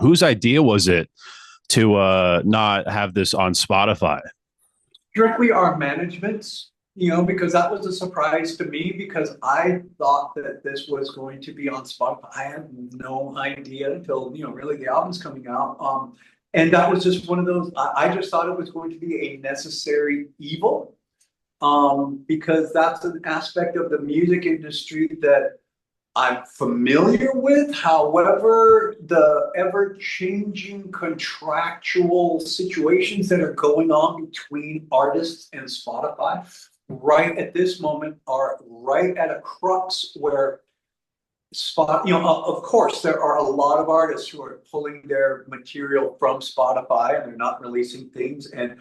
Whose idea was it to not have this on Spotify? Strictly our managements, because that was a surprise to me because I thought that this was going to be on Spotify. I had no idea until, really the album's coming out. And that was just one of those, I just thought it was going to be a necessary evil, because that's an aspect of the music industry that I'm familiar with. However, the ever-changing contractual situations that are going on between artists and Spotify right at this moment are right at a crux where of course, there are a lot of artists who are pulling their material from Spotify and they're not releasing things. And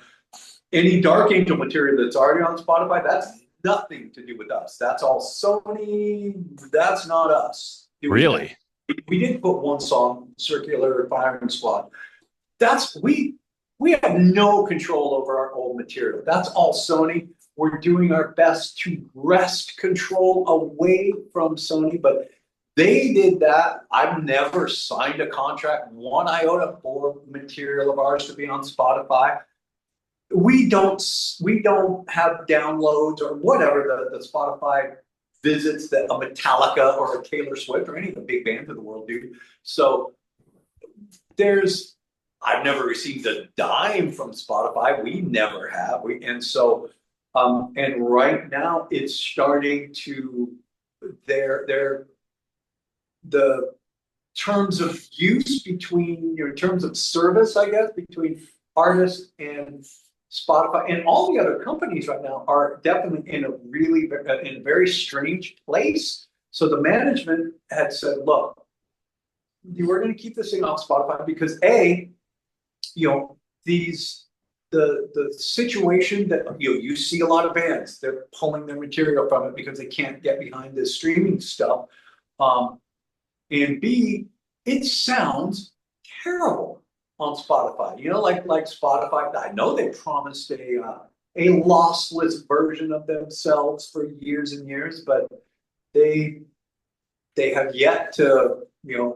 any Dark Angel material that's already on Spotify, that's nothing to do with us. That's all Sony. That's not us doing that. Really? We did put one song, Circular Firing Squad. That's we have no control over our old material. That's all Sony. We're doing our best to wrest control away from Sony, but they did that. I've never signed a contract, one iota, for material of ours to be on Spotify. We don't have downloads or whatever the Spotify visits that a Metallica or a Taylor Swift or any of the big bands of the world do. So I've never received a dime from Spotify. We never have. And right now it's starting to the terms of use between, in terms of service, I guess, between artists and Spotify and all the other companies right now are definitely in a very strange place. So the management had said, look, we're going to keep this thing off Spotify because the situation that you see a lot of bands, they're pulling their material from it because they can't get behind this streaming stuff. And B, it sounds terrible on Spotify. Like Spotify, I know they promised a lossless version of themselves for years and years, but they have yet to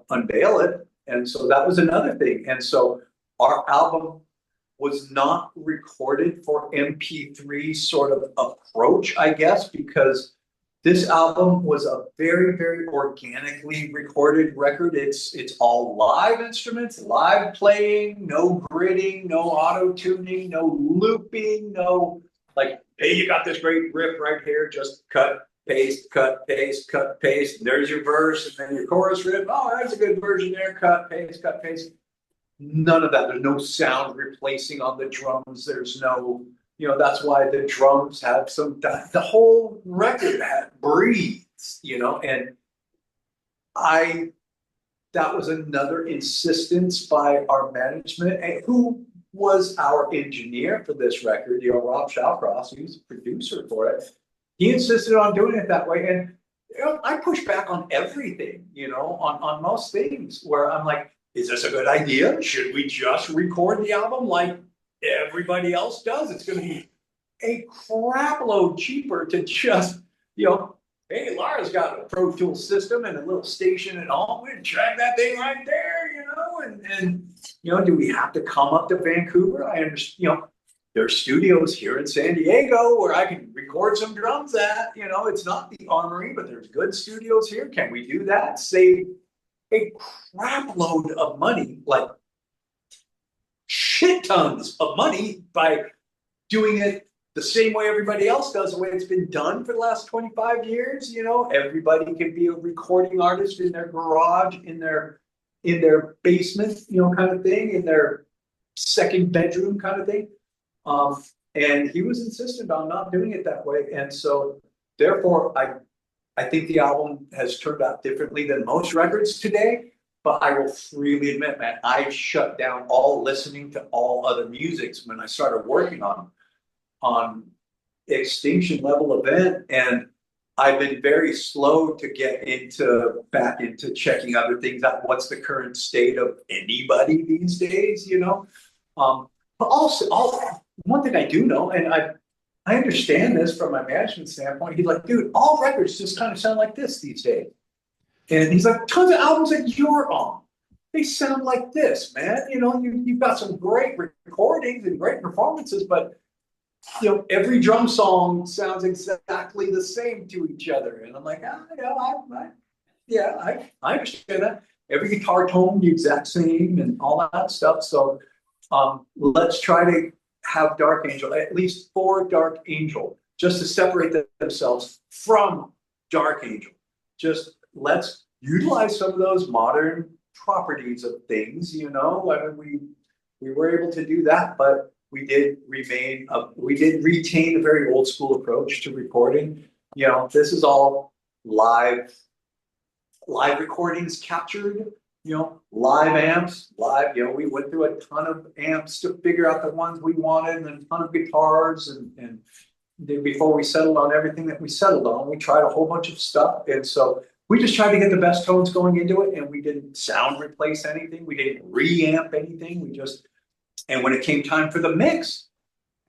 unveil it. And so that was another thing. And so our album was not recorded for MP3 sort of approach, I guess, because this album was a very, very organically recorded record. It's all live instruments, live playing, no gridding, no auto tuning, no looping, no like, hey, you got this great riff right here, just cut, paste, cut, paste, cut, paste. And there's your verse, and then your chorus riff. Oh, that's a good version there. Cut, paste, cut, paste. None of that. There's no sound replacing on the drums. There's no. That's why the drums have the whole record breathes, and that was another insistence by our management, who was our engineer for this record, Rob Shawcross, he was the producer for it. He insisted on doing it that way. And, I push back on everything, on most things where I'm like, is this a good idea? Should we just record the album like everybody else does? It's going to be a crap load cheaper to just, hey, Lara's got a Pro Tools system and a little station and all. We're going to track that thing right there, and do we have to come up to Vancouver? I understand, there's studios here in San Diego where I can record some drums at, it's not the Armory, but there's good studios here. Can we do that? Save a crap load of money, like shit tons of money, by doing it the same way everybody else does, the way it's been done for the last 25 years. Everybody can be a recording artist in their garage, in their basement, kind of thing, in their second bedroom kind of thing. And he was insistent on not doing it that way. And so therefore I think the album has turned out differently than most records today. But I will freely admit, man, I shut down all listening to all other musics when I started working on Extinction Level Event. And I've been very slow to get back into checking other things out. What's the current state of anybody these days, But also, one thing I do know, and I understand this from my management standpoint. He's like, dude, all records just kind of sound like this these days. And he's like, tons of albums that you're on. they sound like this, man. You've got some great recordings and great performances, but every drum song sounds exactly the same to each other. And I'm like, I understand that. Every guitar tone the exact same and all that stuff. So let's try to have Dark Angel, at least for Dark Angel, just to separate themselves from Dark Angel. Just let's utilize some of those modern properties of things. I mean, we were able to do that, but we did retain a very old school approach to recording. This is all live recordings captured, live amps, we went through a ton of amps to figure out the ones we wanted, and a ton of guitars, and then before we settled on everything that we settled on, we tried a whole bunch of stuff. And so we just tried to get the best tones going into it, and we didn't sound replace anything. We didn't reamp anything. And when it came time for the mix,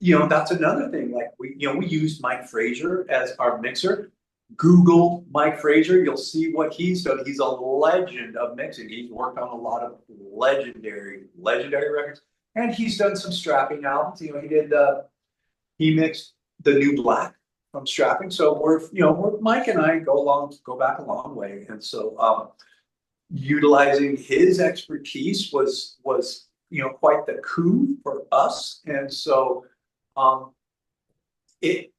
that's another thing. Like we used Mike Frazier as our mixer. Google Mike Frazier, you'll see what he's done. He's a legend of mixing. He's worked on a lot of legendary records, and he's done some strapping albums. He mixed The New Black from Strapping. So Mike and I go back a long way, and so utilizing his expertise was quite the coup for us. And so it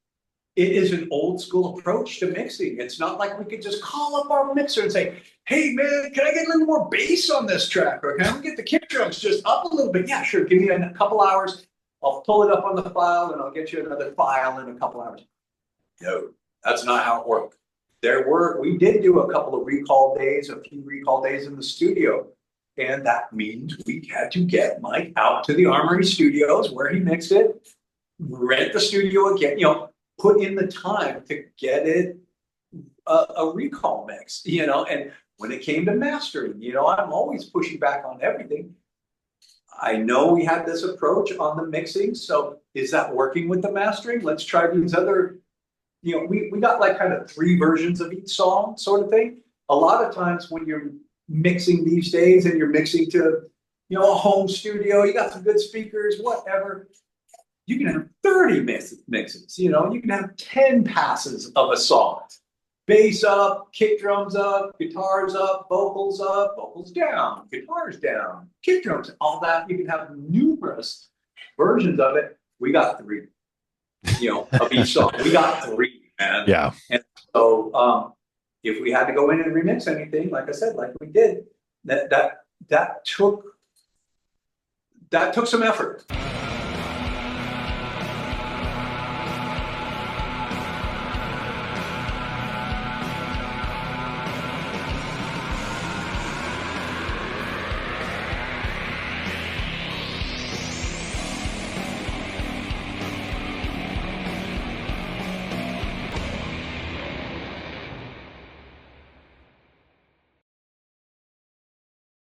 is an old school approach to mixing. It's not like we could just call up our mixer and say, hey man, can I get a little more bass on this track? Or can we get the kick drums just up a little bit? Yeah, sure. Give me a couple hours. I'll pull it up on the file and I'll get you another file in a couple hours. No, that's not how it worked. We did do a couple of a few recall days in the studio. And that means we had to get Mike out to the Armory Studios where he mixed it, rent the studio again, put in the time to get it a recall mix, and when it came to mastering, I'm always pushing back on everything. I know we had this approach on the mixing, so is that working with the mastering? Let's try these other, we got like kind of 3 versions of each song sort of thing. A lot of times when you're mixing these days and you're mixing to, a home studio, you got some good speakers, whatever. You can have 30 mixes, you can have 10 passes of a song. Bass up, kick drums up, guitars up, vocals down, guitars down, kick drums, all that. You can have numerous versions of it. We got 3, of each song. We got 3, man. Yeah. And so if we had to go in and remix anything, like I said, like we did, that took some effort.